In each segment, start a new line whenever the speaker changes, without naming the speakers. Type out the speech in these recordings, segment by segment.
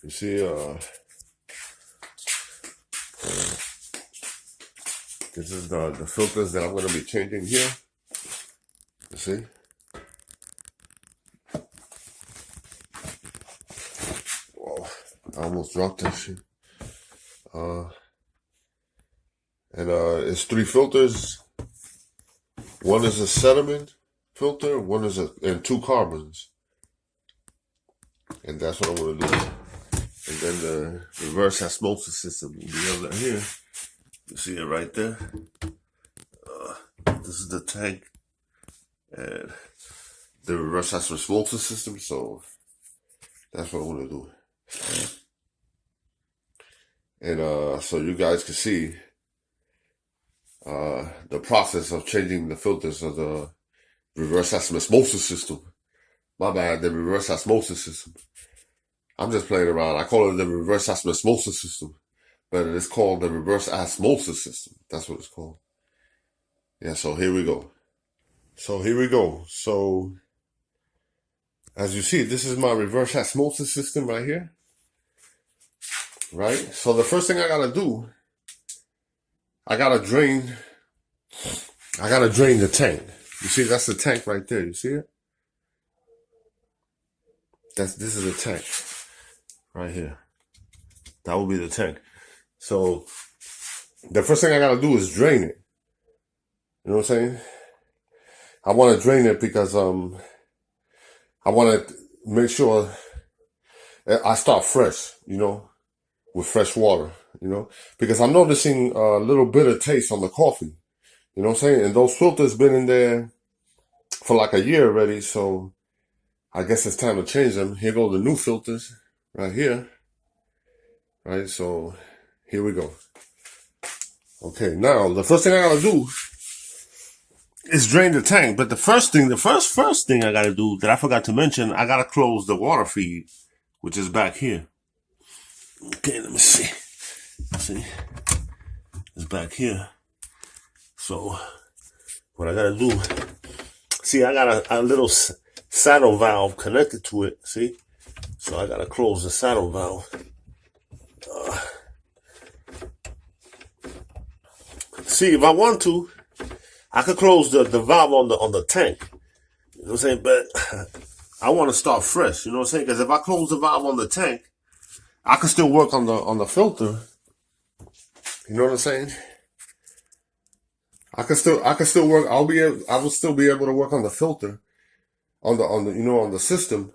You see, this is the filters that I'm going to be changing here. You see? Whoa, I almost dropped that shit. It's 3 filters. One is a sediment filter, one is and 2 carbons. And that's what I'm going to do. And then the reverse osmosis system will be over here. You see it right there. This is the tank and the reverse osmosis system. So that's what I'm going to do. And so you guys can see the process of changing the filters of the reverse osmosis system. My bad, the reverse osmosis system. I'm just playing around. I call it the reverse osmosis system, but it's called the reverse osmosis system. That's what it's called. Yeah, so here we go. So as you see, this is my reverse osmosis system right here. Right? So the first thing I gotta do, I gotta drain the tank. You see, that's the tank right there. You see it? This is a tank right here. That will be the tank. So the first thing I gotta do is drain it. You know what I'm saying? I want to drain it because I want to make sure I start fresh, you know, with fresh water, you know, because I'm noticing a little bitter taste on the coffee. You know what I'm saying? And those filters been in there for like a year already, so I guess it's time to change them. Here go the new filters right here. Right, so here we go. Okay, now the first thing I gotta do is drain the tank. But the first thing I gotta do that I forgot to mention, I gotta close the water feed, which is back here. Okay, let me see. See, it's back here. So what I gotta do, see, I got a little saddle valve connected to it. See, so I gotta close the saddle valve. See, if I want to, I could close the valve on the tank. You know what I'm saying? But I want to start fresh. You know what I'm saying? Because if I close the valve on the tank, I can still work on the filter. You know what I'm saying? I can still work. I will still be able to work on the filter, on the system,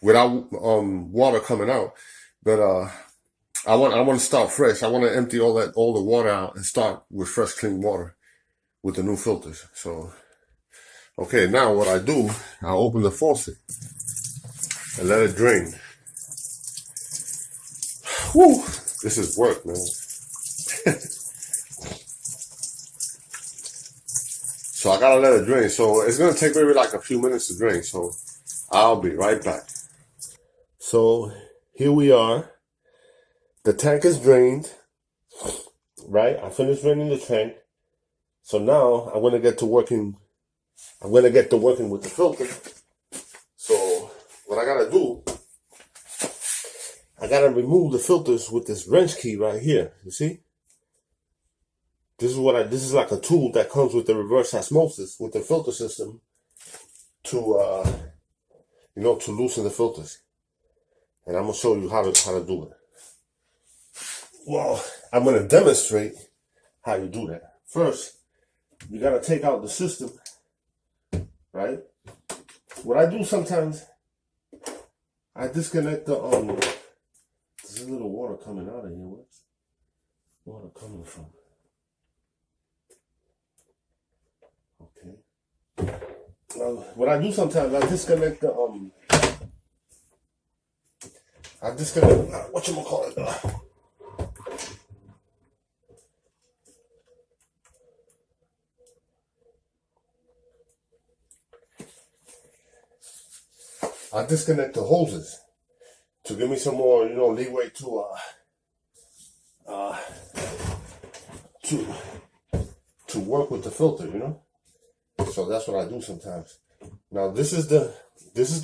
without water coming out. But I want to start fresh. I want to empty all the water out and start with fresh, clean water with the new filters. So, okay, now what I do, I open the faucet and let it drain. Whew, this is work, man. So I gotta let it drain. So it's gonna take maybe like a few minutes to drain. So I'll be right back. So here we are. The tank is drained, right? I finished draining the tank. So now I'm gonna get to working with the filter. So what I gotta do, I gotta remove the filters with this wrench key right here. You see? This is like a tool that comes with the reverse osmosis with the filter system to to loosen the filters. And I'm gonna show you how to do it. Well, I'm going to demonstrate how you do that. First, you got to take out the system, right? What I do sometimes, I disconnect the, there's a little water coming out of here. Where's water coming from? Okay. What I do sometimes, I disconnect the, whatchamacallit? I disconnect the hoses to give me some more, leeway to work with the filter, So that's what I do sometimes. Now this is the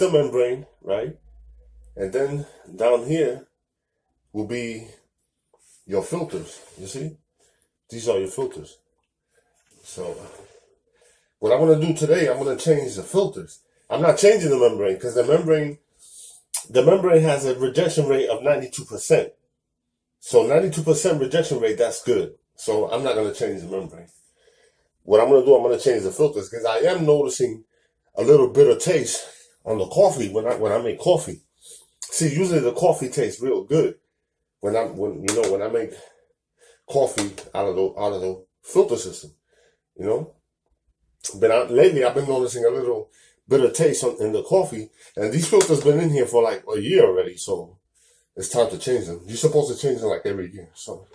membrane, right? And then down here will be your filters. You see? These are your filters. So what I'm going to do today, I'm going to change the filters. I'm not changing the membrane because the membrane has a rejection rate of 92%. So 92% rejection rate, that's good. So I'm not going to change the membrane. What I'm going to do, I'm going to change the filters because I am noticing a little bitter taste on the coffee when I make coffee. See, usually the coffee tastes real good when I make coffee out of the filter system, you know. But lately I've been noticing a little bitter taste in the coffee, and these filters been in here for like a year already, so it's time to change them. You're supposed to change them like every year. So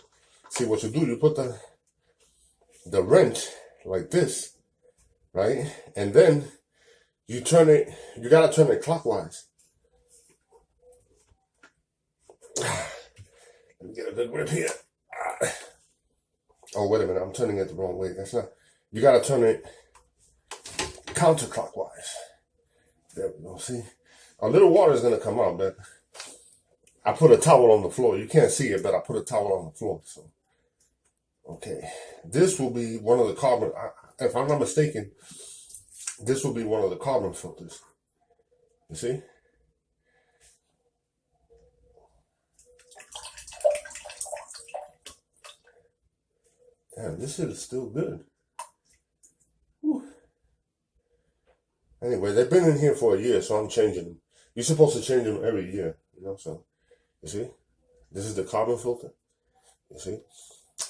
see what you do, you put the wrench like this, right? And then you turn it, you gotta turn it clockwise. Let me get a good grip here. Oh, wait a minute, I'm turning it the wrong way. That's not, you gotta turn it counterclockwise. There we go, see? A little water is gonna come out, but I put a towel on the floor. You can't see it, but I put a towel on the floor, so. Okay, this will be one of the carbon, if I'm not mistaken, this will be one of the carbon filters. You see? Damn, this shit is still good. Whew. Anyway, they've been in here for a year, so I'm changing them. You're supposed to change them every year, you know, so. You see? This is the carbon filter. You see?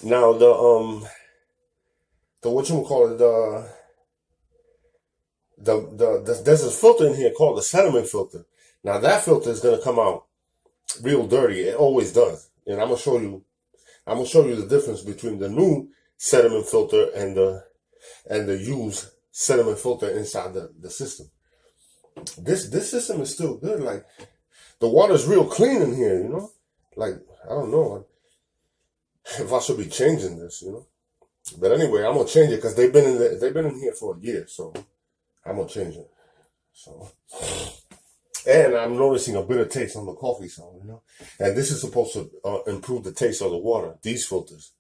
Now, the whatchamacallit, there's a filter in here called the sediment filter. Now, that filter is going to come out real dirty. It always does. And I'm going to show you the difference between the new sediment filter and the used sediment filter inside the system. This system is still good. Like, the water's real clean in here, you know? Like, I don't know if I should be changing this, you know? But anyway, I'm gonna change it because they've been in here for a year, so I'm gonna change it. So, and I'm noticing a bitter taste on the coffee, so you know. And this is supposed to improve the taste of the water. These filters,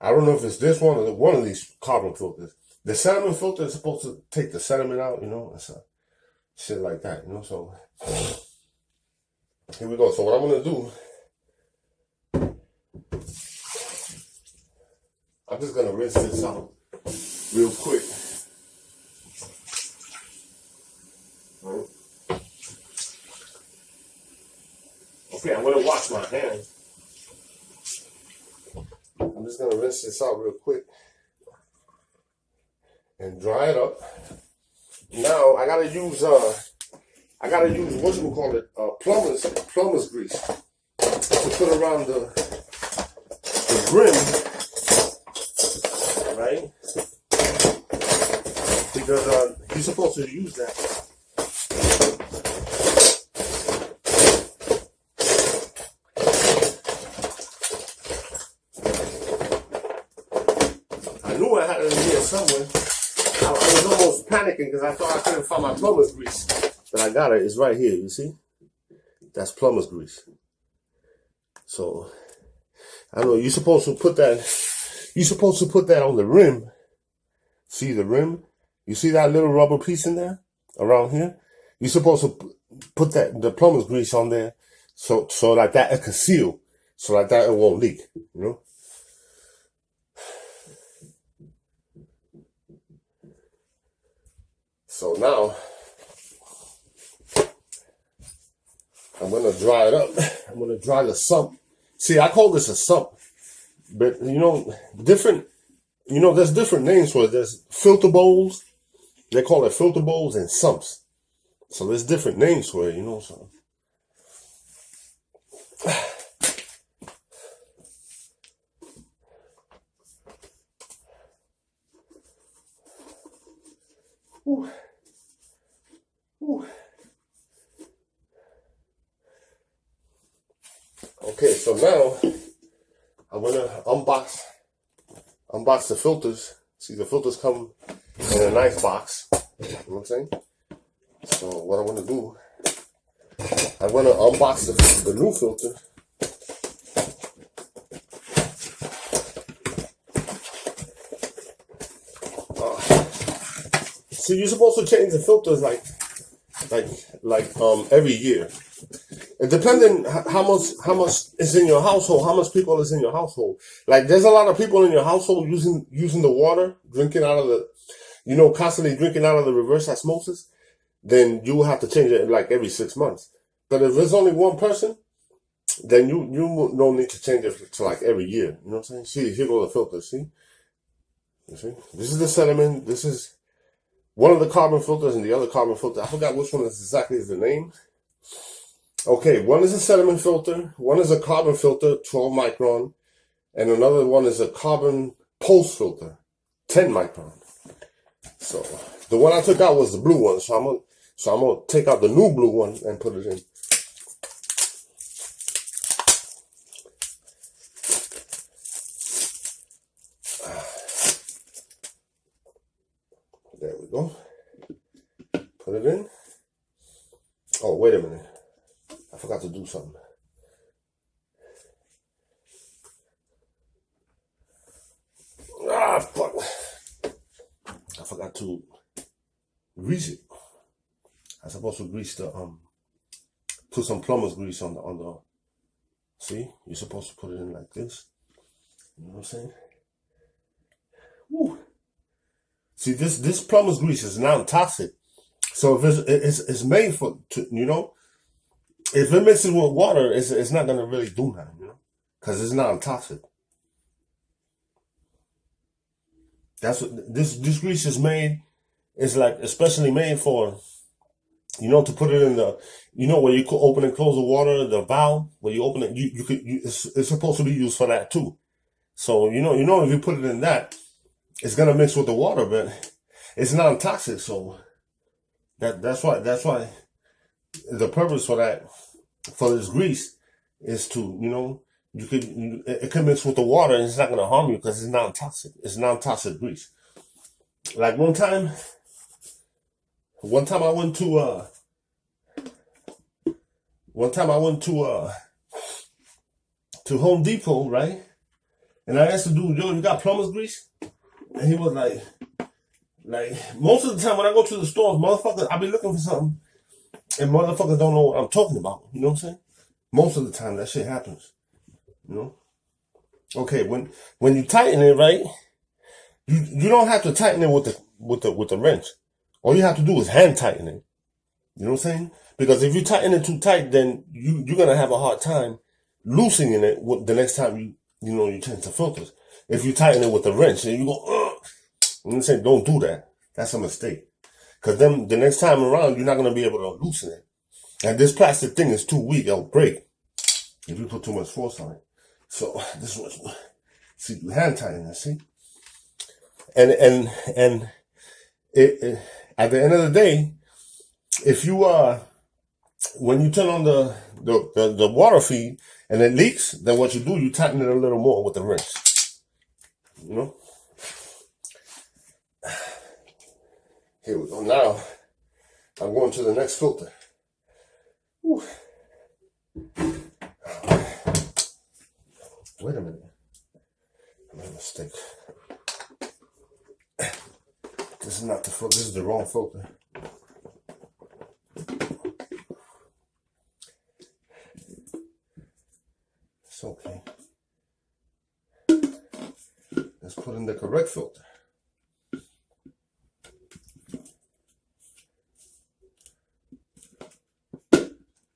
I don't know if it's this one or one of these carbon filters. The sediment filter is supposed to take the sediment out, you know, and shit like that, you know. So here we go. So what I'm gonna do, I'm just gonna rinse this out real quick. Right. Okay, I'm gonna wash my hands. I'm just gonna rinse this out real quick and dry it up. Now I gotta use whatchamacallit, plumber's grease to put around the brim, right? Because you're supposed to use that. I knew I had it in here somewhere. I was almost panicking because I thought I couldn't find my plumber's grease. But I got it. It's right here, you see? That's plumber's grease. So, I don't know, you're supposed to put that on the rim. See the rim? You see that little rubber piece in there? Around here? You're supposed to put the plumber's grease on there so like that it can seal. So like that it won't leak, you know? So now, I'm going to dry it up. I'm going to dry the sump. See, I call this a sump. But, there's different names for it. There's filter bowls. They call it filter bowls and sumps. So there's different names for it, you know. So. Ooh. Ooh. Okay, so now I'm gonna unbox the filters. See, the filters come in a nice box. You know what I'm saying? So what I'm gonna do, I'm gonna unbox the new filter. See, you're supposed to change the filters every year. It depending how much is in your household, how much people is in your household. Like there's a lot of people in your household using the water, drinking out of the, constantly drinking out of the reverse osmosis. Then you will have to change it like every 6 months. But if there's only one person, then you don't need to change it to like every year. You know what I'm saying? See, here go the filters. See, you see, this is the sediment. This is one of the carbon filters, and the other carbon filter, I forgot which one is exactly the name. Okay, one is a sediment filter, one is a carbon filter, 12 micron, and another one is a carbon pulse filter, 10 micron. So the one I took out was the blue one, so I'm gonna take out the new blue one and put it in. There we go. Put it in. Oh, wait a minute. I forgot to do something. Ah, fuck. I forgot to grease it. I'm supposed to grease the, put some plumber's grease on the, see? You're supposed to put it in like this. You know what I'm saying? Woo. See, this plumber's grease is non-toxic. So if it's made for, if it mixes with water, it's not going to really do nothing, because it's non-toxic. That's what this grease is made. It's like especially made for, to put it in the, where you could open and close the water, the valve, where you open it, it's supposed to be used for that too. So, if you put it in that, it's going to mix with the water, but it's non-toxic. So that's why the purpose for this grease is to, it can mix with the water and it's not going to harm you because it's non-toxic. It's non-toxic grease. Like one time I went to Home Depot, right? And I asked the dude, yo, you got plumber's grease? And he was like, most of the time when I go to the stores, motherfuckers, I be looking for something and motherfuckers don't know what I'm talking about. You know what I'm saying? Most of the time that shit happens. Okay, when you tighten it, right, you don't have to tighten it with the wrench. All you have to do is hand tighten it. You know what I'm saying? Because if you tighten it too tight, then you're gonna have a hard time loosening it the next time you change the filters. If you tighten it with the wrench and you go, you know what I'm saying? Don't do that. That's a mistake. Because then the next time around, you're not gonna be able to loosen it. And this plastic thing is too weak; it'll break if you put too much force on it. So this was, see, you hand tighten it, see? And it at the end of the day, if you when you turn on the water feed and it leaks, then what you do, you tighten it a little more with the wrench. Here we go. Now I'm going to the next filter. Whew. Wait a minute. I made a mistake. This is not the filter. This is the wrong filter. It's okay. Let's put in the correct filter.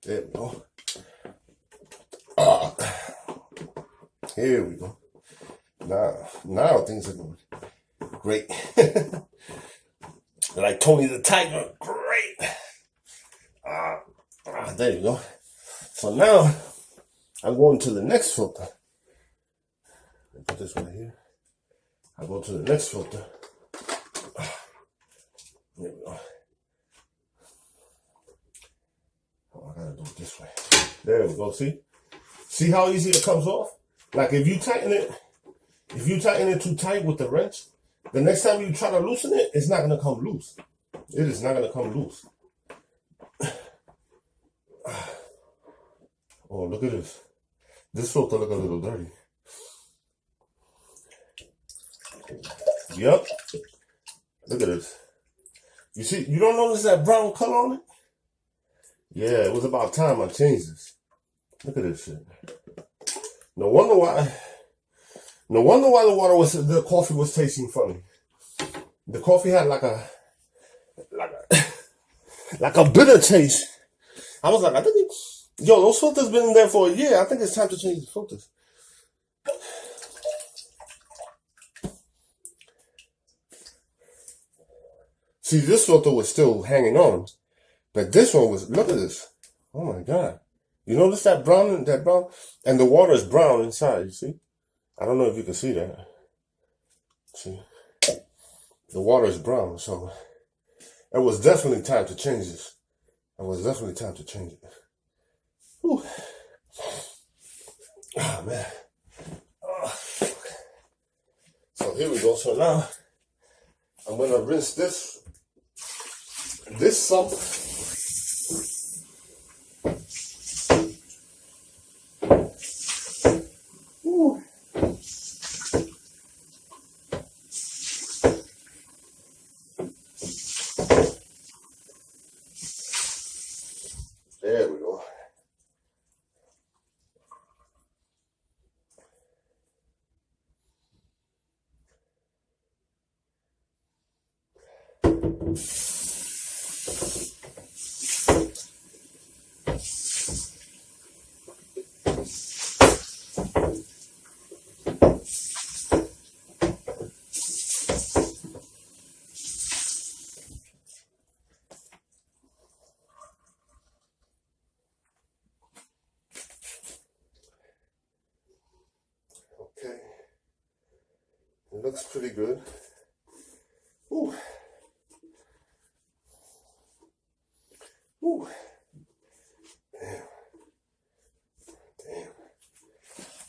There we go. Here we go. Now things are going great. Like Tony the Tiger, great. There you go. So now I'm going to the next filter. Let me put this one here. I go to the next filter. There we go. Oh, I gotta do it this way. There we go. See how easy it comes off? Like if you tighten it too tight with the wrench, the next time you try to loosen it, it's not gonna come loose. It is not gonna come loose. Oh, look at this. This filter look a little dirty. Yep. Look at this. You see, you don't notice that brown color on it? Yeah, it was about time I changed this. Look at this shit. No wonder why the coffee was tasting funny. The coffee had like a bitter taste. I was like, I think those filters been in there for a year. I think it's time to change the filters. See, this filter was still hanging on, but this one was, look at this. Oh my God. You notice that brown, and the water is brown inside, you see? I don't know if you can see that. See? The water is brown, so it was definitely time to change this. It was definitely time to change it. Whew. Oh, man. Oh. So here we go. So now I'm going to rinse this sump. Ooh. There we go. Okay. It looks pretty good. Ooh. Ooh. Damn.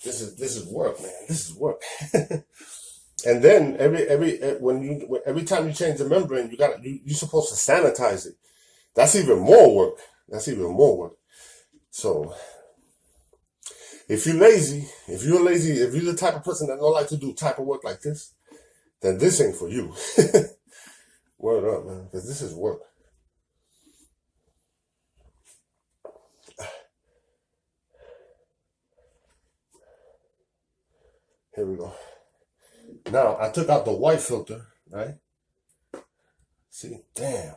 This is work, man. This is work. And then every time you change the membrane, you're supposed to sanitize it. That's even more work. So if you're the type of person that don't like to do type of work like this, then this ain't for you. Word up, man, because this is work. Here we go. Now, I took out the white filter, right? See, damn.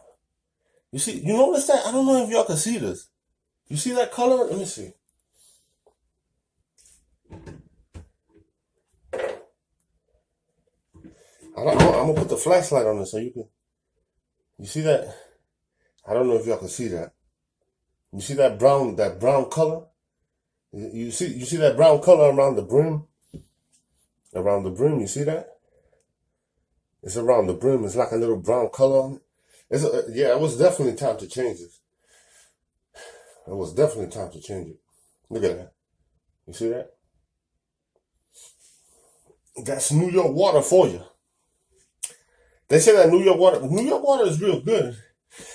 You notice that? I don't know if y'all can see this. You see that color? Let me see. I'm gonna put the flashlight on it so you see that? I don't know if y'all can see that. You see that brown color? You see that brown color around the brim? Around the brim, you see that? It's around the brim. It's like a little brown color on it. It was definitely time to change this. It was definitely time to change it. Look at that. You see that? That's New York water for you. They say that New York water is real good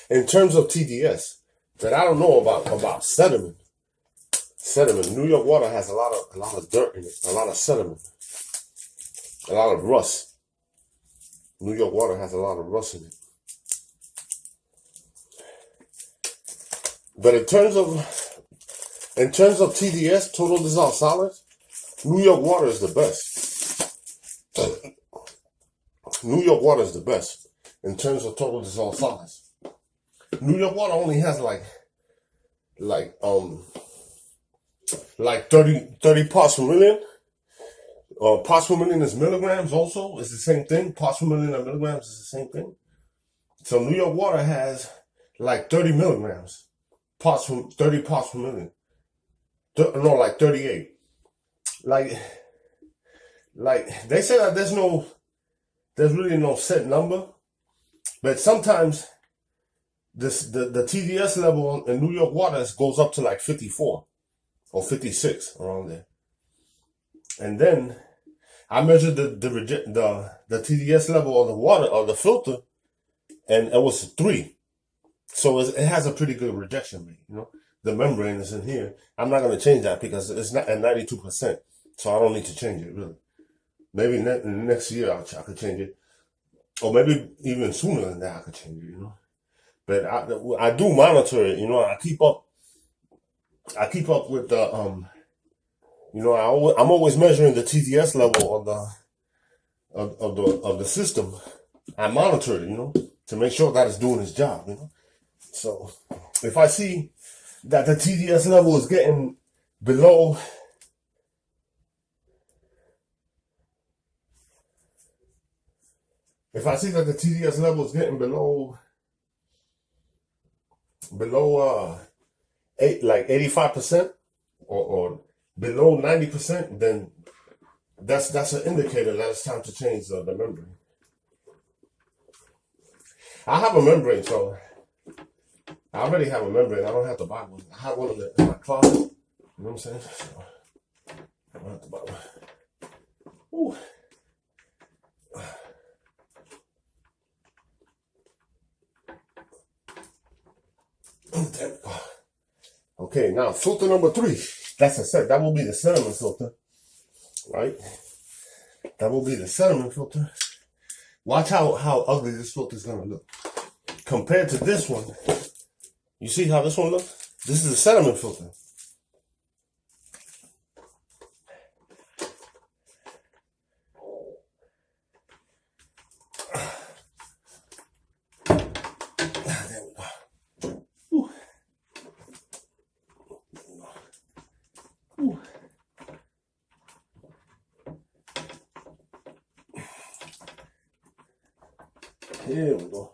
in terms of TDS, but I don't know about sediment. New York water has a lot of dirt in it, a lot of sediment, a lot of rust. New York water has a lot of rust in it. But in terms of TDS, total dissolved solids, New York water is the best. New York water is the best in terms of total dissolved solids. New York water only has like 30 parts per million. Parts per million is milligrams also. It's the same thing. Parts per million and milligrams is the same thing. So New York water has like 30 milligrams. 30 parts per million. No, like 38. Like they say that there's really no set number, but sometimes the TDS level in New York water goes up to like 54 or 56 around there. And then I measured the TDS level of the water or the filter, and it was 3. So it has a pretty good rejection rate. You know, the membrane is in here. I'm not going to change that because it's not at 92%. So I don't need to change it really. Maybe next year I could change it. or maybe even sooner than that I could change it, you know. But I do monitor it, you know. I keep up with the you know, I'm always measuring the TDS level of the system. I monitor it, you know, to make sure that it's doing its job, you know. So if I see that the TDS level is getting below, if I see that the TDS level is getting below like 85% or below 90%, then that's an indicator that it's time to change the membrane. I have a membrane, so I already have a membrane. I don't have to buy one. I have one in my closet. You know what I'm saying? So I don't have to buy one. Ooh. There we go. Okay, now filter number 3. That's a set. That will be the sediment filter, right? That will be the sediment filter. Watch how ugly this filter is gonna look compared to this one. You see how this one looks? This is a sediment filter. There we go. Ooh. Ooh. Here we go.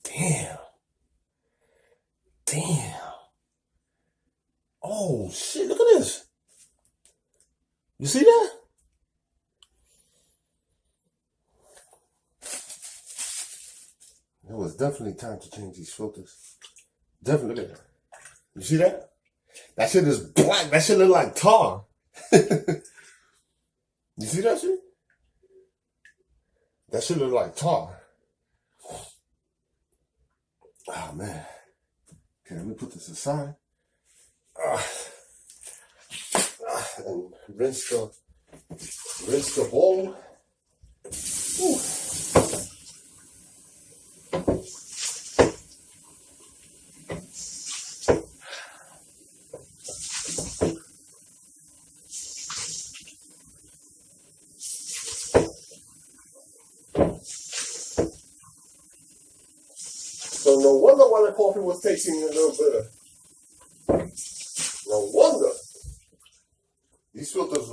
Damn. Oh shit, look at this. You see that? It was definitely time to change these filters. Definitely. Look at that. You see that? That shit is black. That shit look like tar. You see that shit? That shit look like tar. Oh man. Okay, let me put this aside. And rinse the bowl. Ooh. So no wonder why the coffee was tasting a little bitter. No wonder. These filters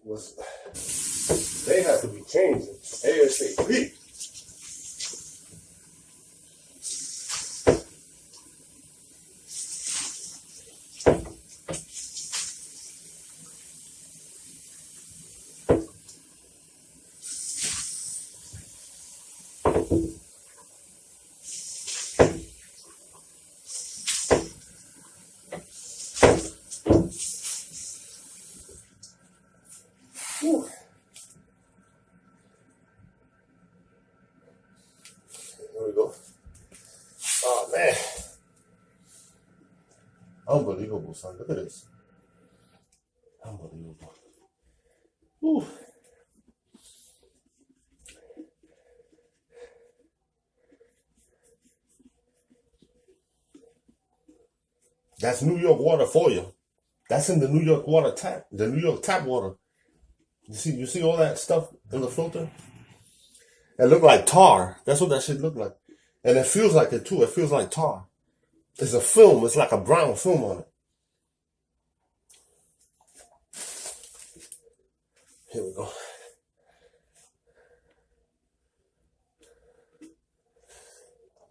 was they have to be changed ASAP. Whew. There we go. Oh man. Unbelievable, son. Look at this. Unbelievable. Whew. That's New York water for you. That's in the New York water tap, the New York tap water. You see all that stuff in the filter? It look like tar. That's what that shit look like. And it feels like it too. It feels like tar. It's a film. It's like a brown film on it. Here we go.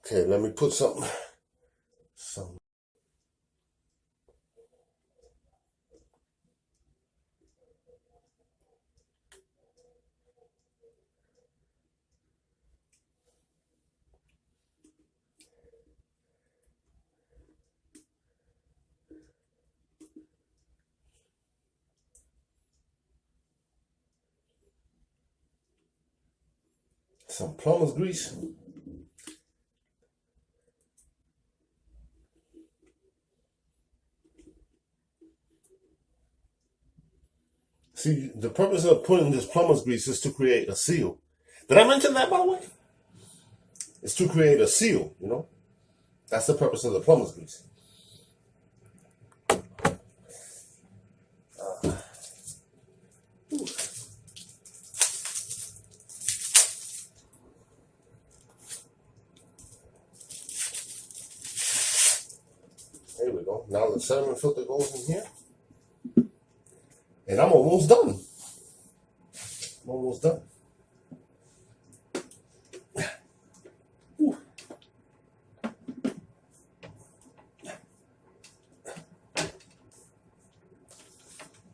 Okay, let me put some plumber's grease. See, the purpose of putting this plumber's grease is to create a seal. Did I mention that, by the way? It's to create a seal, you know? That's the purpose of the plumber's grease. There we go. Now the sediment filter goes in here. And I'm almost done. I'm almost done. Whew.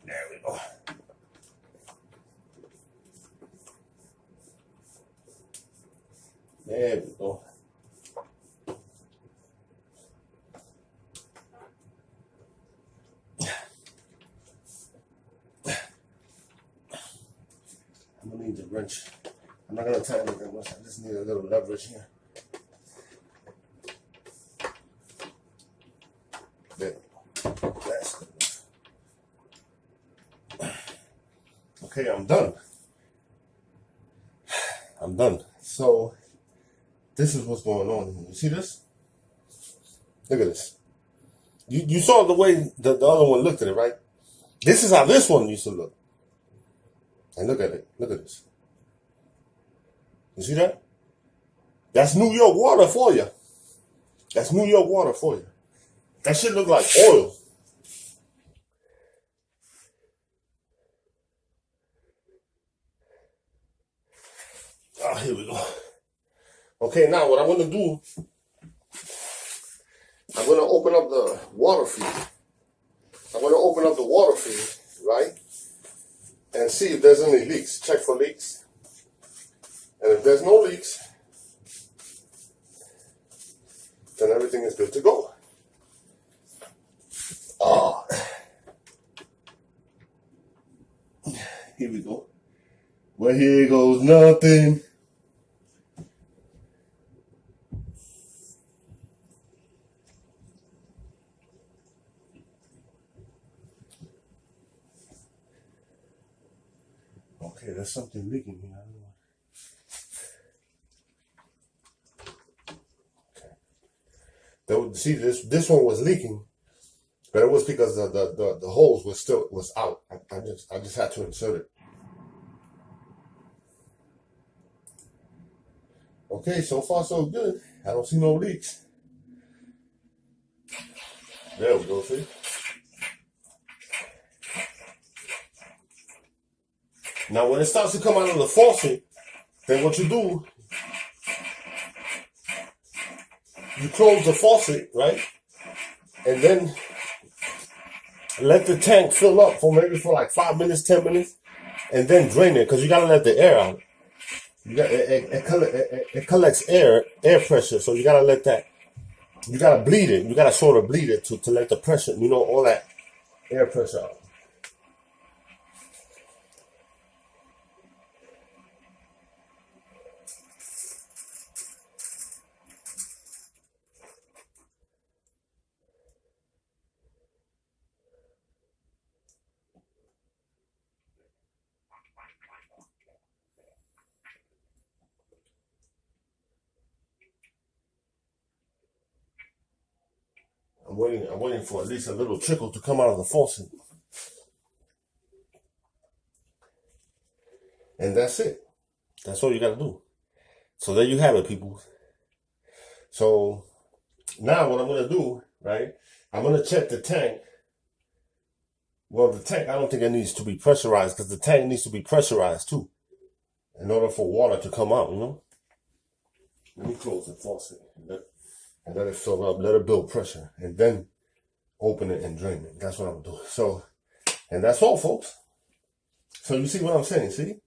There we go. There we go. I'm gonna need the wrench. I'm not gonna tighten it that much. I just need a little leverage here. There. That's good. Okay, I'm done. I'm done. So this is what's going on here. You see this? Look at this. You saw the way the other one looked at it, right? This is how this one used to look. And look at it. Look at this. You see that? That's New York water for you. That's New York water for you. That shit look like oil. Ah, here we go. Okay, now what I'm going to do, I'm going to open up the water feed. I'm going to open up the water feed, right? And see if there's any leaks. Check for leaks. And if there's no leaks, then everything is good to go. Ah. Here we go. Well, here goes nothing. Okay, there's something leaking here. I don't know. Okay. See, this one was leaking, but it was because the hose was out. I just had to insert it. Okay, so far so good. I don't see no leaks. There we go. See. Now, when it starts to come out of the faucet, then what you do, you close the faucet, right? And then let the tank fill up for like 5 minutes, 10 minutes, and then drain it, because you gotta let the air out. You got it collects air pressure, so you gotta let that. You gotta bleed it. You gotta sort of bleed it to let the pressure, all that air pressure out. I'm waiting for at least a little trickle to come out of the faucet. And that's it. That's all you gotta do. So there you have it, people. So now what I'm gonna do, right? I'm gonna check the tank. Well, the tank, I don't think it needs to be pressurized, because the tank needs to be pressurized too, in order for water to come out, Let me close the faucet and let it fill up, let it build pressure, and then open it and drain it. That's what I'm doing. So, and that's all, folks. So you see what I'm saying, see?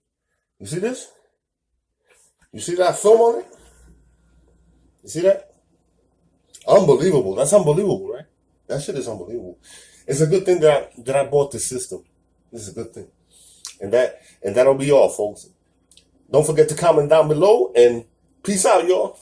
You see this? You see that film on it? You see that? Unbelievable. That's unbelievable, right? That shit is unbelievable. It's a good thing that I bought this system. This is a good thing. And that'll be all, folks. Don't forget to comment down below, and peace out, y'all.